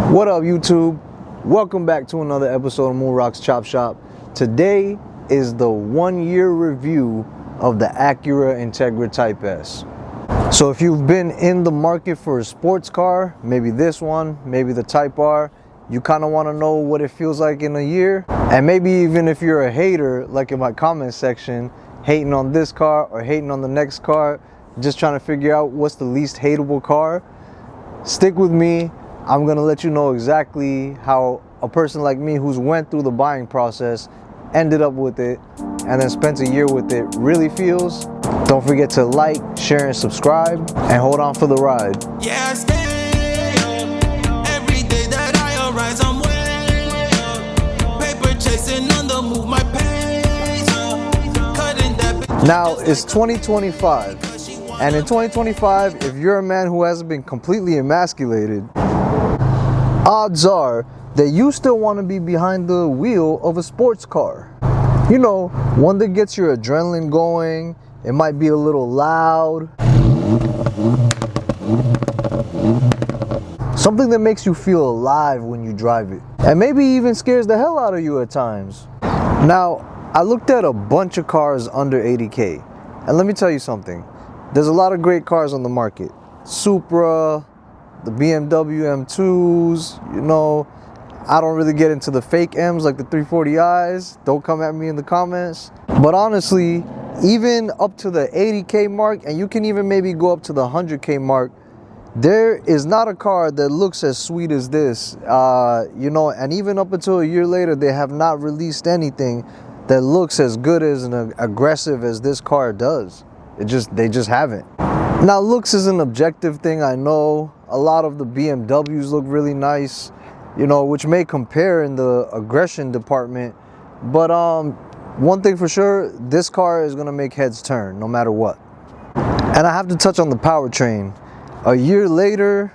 What up, YouTube? Welcome back to another episode of Moon Rock's Chop Shop. Today is the 1-year review of the Acura Integra Type S. So if you've been in the market for a sports car, maybe this one, maybe the Type R, you kind of want to know what it feels like in a year. And maybe even if you're a hater, like in my comment section, hating on this car or hating on the next car, just trying to figure out what's the least hateable car, stick with me. I'm gonna let you know exactly how a person like me who's went through the buying process, ended up with it, and then spent a year with it really feels. Don't forget to like, share, and subscribe, and hold on for the ride. Yeah, I stay up. Every day that I arise, I'm way up. Paper chasing on the move, my pace up. Cutting that. Now it's 2025, and in 2025, if you're a man who hasn't been completely emasculated, odds are that you still want to be behind the wheel of a sports car. You know, one that gets your adrenaline going. It might be a little loud. Something that makes you feel alive when you drive it. And maybe even scares the hell out of you at times. Now, I looked at a bunch of cars under 80K. And let me tell you something. There's a lot of great cars on the market. Supra, the BMW M2s, you know. I don't really get into the fake M's like the 340i's. Don't come at me in the comments. But honestly, even up to the 80K mark, and you can even maybe go up to the 100K mark, there is not a car that looks as sweet as this. You know, and even up until a year later, they have not released anything that looks as good as and aggressive as this car does. They just haven't. Now, looks is an objective thing, I know. A lot of the BMWs look really nice, you know, which may compare in the aggression department. But one thing for sure, this car is gonna make heads turn no matter what. And I have to touch on the powertrain. A year later,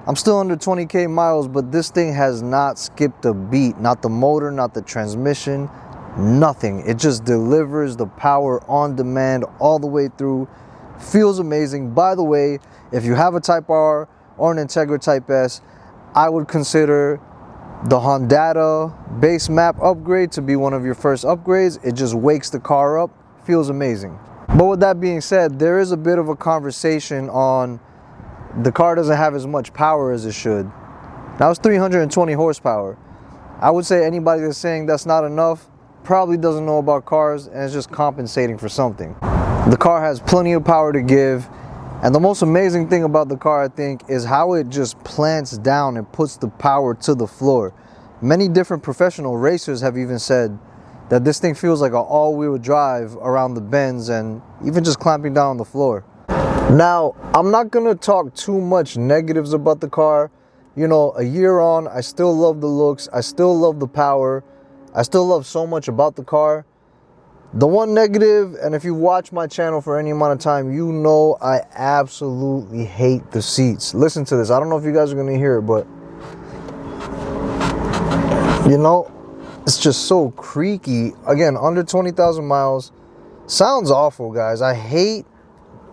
I'm still under 20K miles, but this thing has not skipped a beat. Not the motor, not the transmission, nothing. It just delivers the power on demand all the way through. Feels amazing. By the way, if you have a Type R or an Integra Type S, I would consider the Honda base map upgrade to be one of your first upgrades. It just wakes the car up. Feels amazing. But with that being said, there is a bit of a conversation on the car doesn't have as much power as it should. Now it's 320 horsepower. I would say anybody that's saying that's not enough probably doesn't know about cars and is just compensating for something. The car has plenty of power to give. And the most amazing thing about the car, I think, is how it just plants down and puts the power to the floor. Many different professional racers have even said that this thing feels like an all-wheel drive around the bends and even just clamping down on the floor. Now, I'm not gonna talk too much negatives about the car. You know, a year on, I still love the looks. I still love the power. I still love so much about the car. The one negative, and if you watch my channel for any amount of time, you know I absolutely hate the seats. Listen to this. I don't know if you guys are going to hear it, but you know, it's just so creaky. Again, under 20,000 miles. Sounds awful, guys. I hate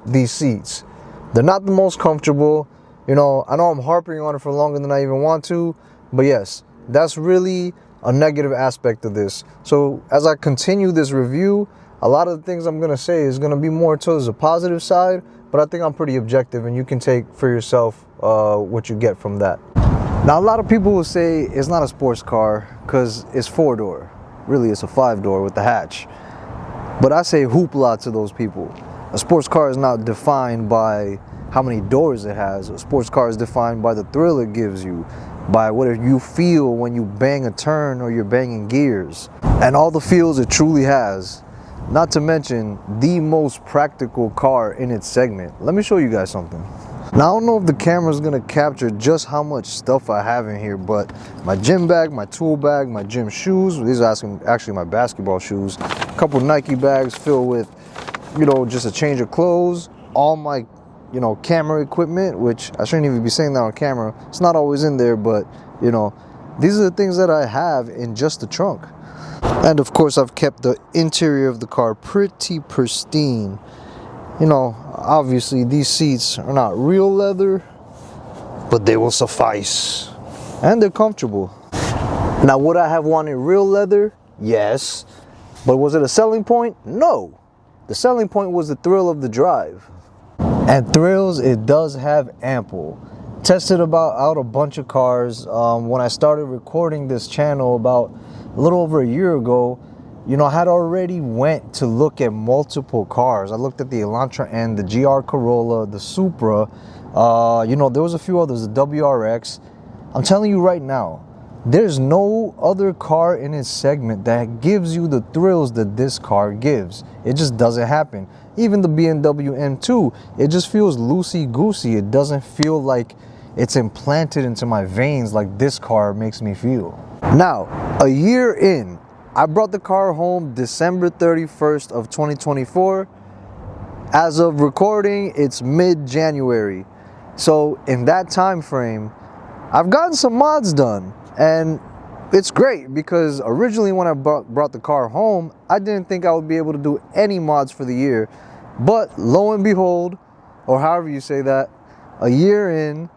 these seats. They're not the most comfortable. You know, I know I'm harping on it for longer than I even want to, but yes, that's really a negative aspect of this. So as I continue this review, a lot of the things I'm gonna say is gonna be more towards the positive side, but I think I'm pretty objective and you can take for yourself what you get from that. Now, a lot of people will say it's not a sports car because it's 4-door. Really, it's a 5-door with the hatch. But I say hoopla to those people. A sports car is not defined by how many doors it has. A sports car is defined by the thrill it gives you, by what you feel when you bang a turn or you're banging gears, and all the feels it truly has. Not to mention the most practical car in its segment. Let me show you guys something. Now, I don't know if the camera's gonna capture just how much stuff I have in here, but my gym bag, my tool bag, my gym shoes, these are actually my basketball shoes, a couple Nike bags filled with, you know, just a change of clothes, all my, you know, camera equipment, which I shouldn't even be saying that on camera. It's not always in there, but, you know, these are the things that I have in just the trunk. And of course, I've kept the interior of the car pretty pristine. You know, obviously these seats are not real leather, but they will suffice. and they're comfortable. Now, would I have wanted real leather? Yes. But was it a selling point? No. The selling point was the thrill of the drive. And thrills, it does have ample. Tested out a bunch of cars. When I started recording this channel about a little over a year ago, you know, I had already went to look at multiple cars. I looked at the Elantra and the GR Corolla, the Supra. You know, there was a few others, the WRX. I'm telling you right now, there's no other car in its segment that gives you the thrills that this car gives. It just doesn't happen. Even the BMW M2, it just feels loosey-goosey. It doesn't feel like it's implanted into my veins like this car makes me feel. Now, a year in, I brought the car home December 31st of 2024. As of recording, it's mid-January. So in that time frame, I've gotten some mods done. And it's great because originally when I brought the car home, I didn't think I would be able to do any mods for the year. But lo and behold, or however you say that, a year in,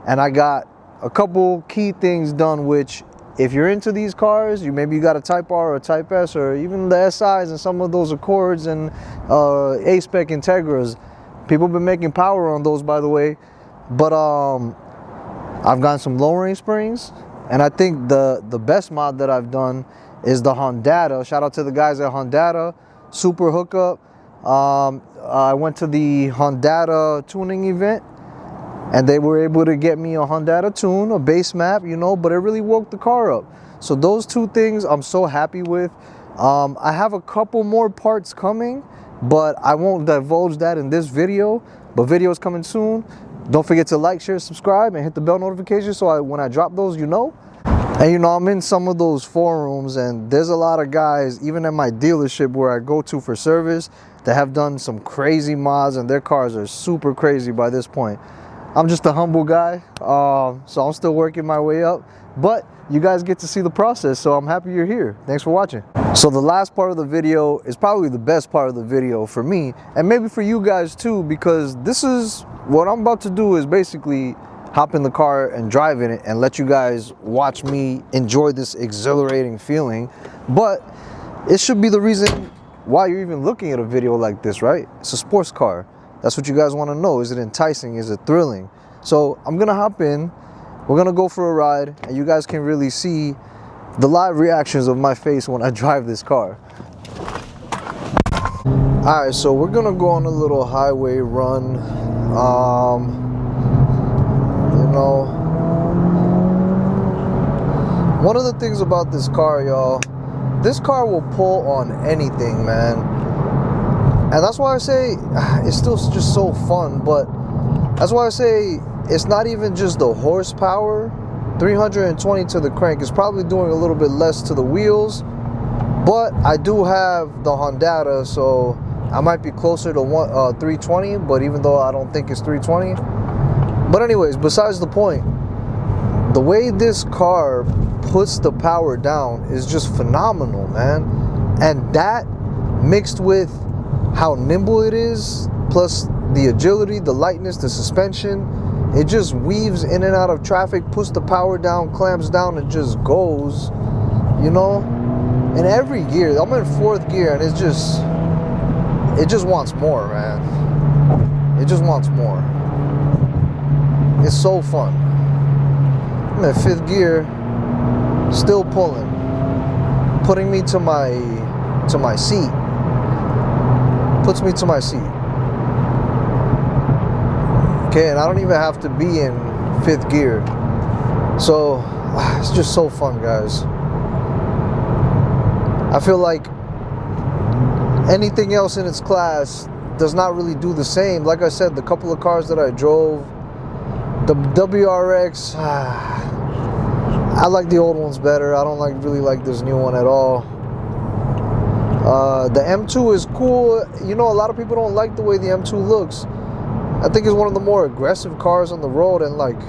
and I got a couple key things done, which if you're into these cars, maybe you got a Type R or a Type S or even the SIs and some of those Accords and A-Spec Integras. People have been making power on those, by the way. But I've gotten some lowering springs. And I think the best mod that I've done is the Hondata. Shout out to the guys at Hondata. Super hookup. I went to the Hondata tuning event, and they were able to get me a Hondata tune, a base map, you know, but it really woke the car up. So those two things I'm so happy with. I have a couple more parts coming, but I won't divulge that in this video. But video's coming soon. Don't forget to like, share, subscribe, and hit the bell notification so when I drop those, you know. And you know, I'm in some of those forums, and there's a lot of guys, even at my dealership where I go to for service, that have done some crazy mods, and their cars are super crazy by this point. I'm just a humble guy, so I'm still working my way up. But you guys get to see the process, so I'm happy you're here. Thanks for watching. So the last part of the video is probably the best part of the video for me, and maybe for you guys too, because this is what I'm about to do is basically hop in the car and drive in it and let you guys watch me enjoy this exhilarating feeling. But it should be the reason why you're even looking at a video like this, right? It's a sports car. That's what you guys want to know. Is it enticing? Is it thrilling? So I'm gonna hop in, we're gonna go for a ride, and you guys can really see the live reactions of my face when I drive this car. All right, so we're gonna go on a little highway run. You know, one of the things about this car, y'all, this car will pull on anything, man. And that's why I say it's still just so fun. But that's why I say it's not even just the horsepower. 320 to the crank is probably doing a little bit less to the wheels, but I do have the Hondata, so I might be closer to 320, but even though I don't think it's 320. But anyways, besides the point, the way this car puts the power down is just phenomenal, man. And that mixed with how nimble it is, plus the agility, the lightness, the suspension, it just weaves in and out of traffic, puts the power down, clamps down, and just goes, you know, in every gear. I'm in 4th gear, and it just wants more, man. It just wants more. It's so fun. I'm in 5th gear, still pulling, putting me to my seat. Puts me to my seat. Okay, and I don't even have to be in 5th gear. So it's just so fun, guys. I feel like anything else in its class does not really do the same. Like I said, the couple of cars that I drove, the WRX, I like the old ones better. I don't really like this new one at all. The M2 is cool. You know, a lot of people don't like the way the M2 looks. I think it's one of the more aggressive cars on the road, and like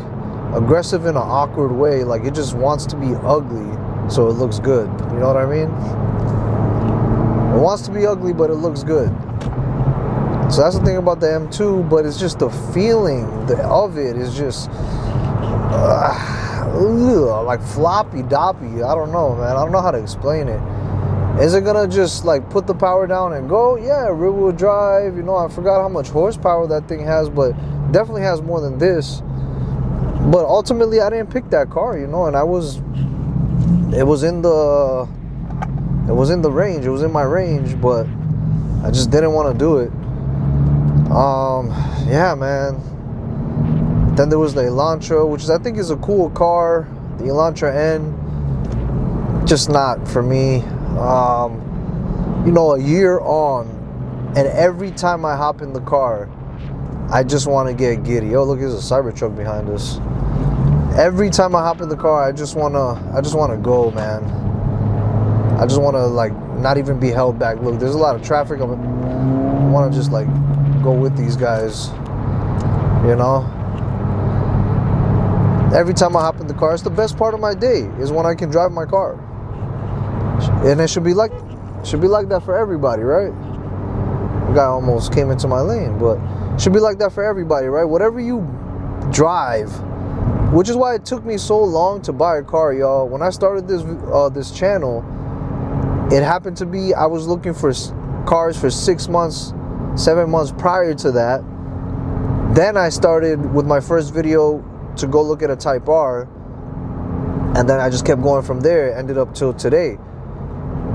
aggressive in an awkward way. Like it just wants to be ugly so it looks good. You know what I mean? It wants to be ugly, but it looks good. So that's the thing about the M2, but it's just the feeling of it is just like floppy doppy. I don't know, man. I don't know how to explain it. Is it gonna just like put the power down and go? Yeah, rear wheel drive. You know, I forgot how much horsepower that thing has, but definitely has more than this. But ultimately, I didn't pick that car, you know, and it was in the range. It was in my range, but I just didn't want to do it. Yeah, man. Then there was the Elantra, which I think is a cool car. The Elantra N, just not for me. You know, a year on, and every time I hop in the car, I just want to get giddy. Oh, look, there's a Cybertruck behind us. Every time I hop in the car, I just wanna go, man. I just wanna like not even be held back. Look, there's a lot of traffic. I wanna just like go with these guys, you know. Every time I hop in the car, it's the best part of my day is when I can drive my car. And it should be like that for everybody, right? The guy almost came into my lane, but it should be like that for everybody, right? Whatever you drive, which is why it took me so long to buy a car, y'all. When I started this channel, it happened to be I was looking for cars for 6 months, 7 months prior to that. Then I started with my first video to go look at a Type R, and then I just kept going from there. Ended up till today.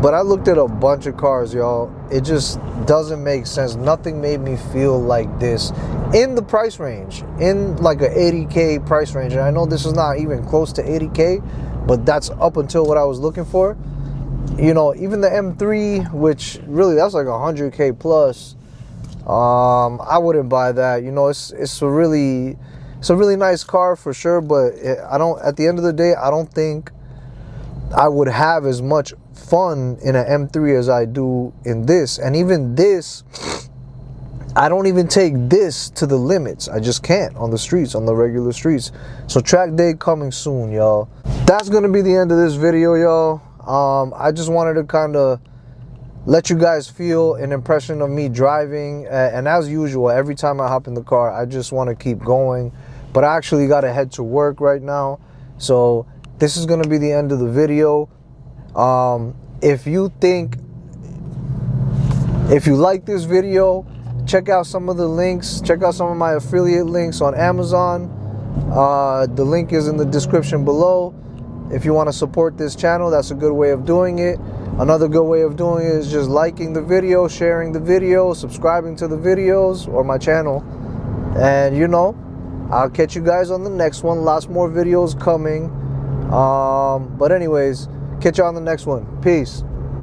But I looked at a bunch of cars, y'all. It just doesn't make sense. Nothing made me feel like this in the price range, in like a 80K price range. And I know this is not even close to 80K, but that's up until what I was looking for. You know, even the M3, which really that's like 100K plus. I wouldn't buy that. You know, it's a really nice car for sure, but at the end of the day, I don't think I would have as much fun in an M3 as I do in this. And even this, I don't even take this to the limits. I just can't on the streets, on the regular streets. So track day coming soon, y'all. That's gonna be the end of this video, y'all. I just wanted to kind of let you guys feel an impression of me driving, and as usual, every time I hop in the car, I just want to keep going. But I actually got to head to work right now, so this is going to be the end of the video. If you like this video, check out some of the links. Check out some of my affiliate links on Amazon. The link is in the description below. If you want to support this channel, that's a good way of doing it. Another good way of doing it is just liking the video, sharing the video, subscribing to the videos or my channel. And you know, I'll catch you guys on the next one. Lots more videos coming. But anyways, catch you on the next one. Peace.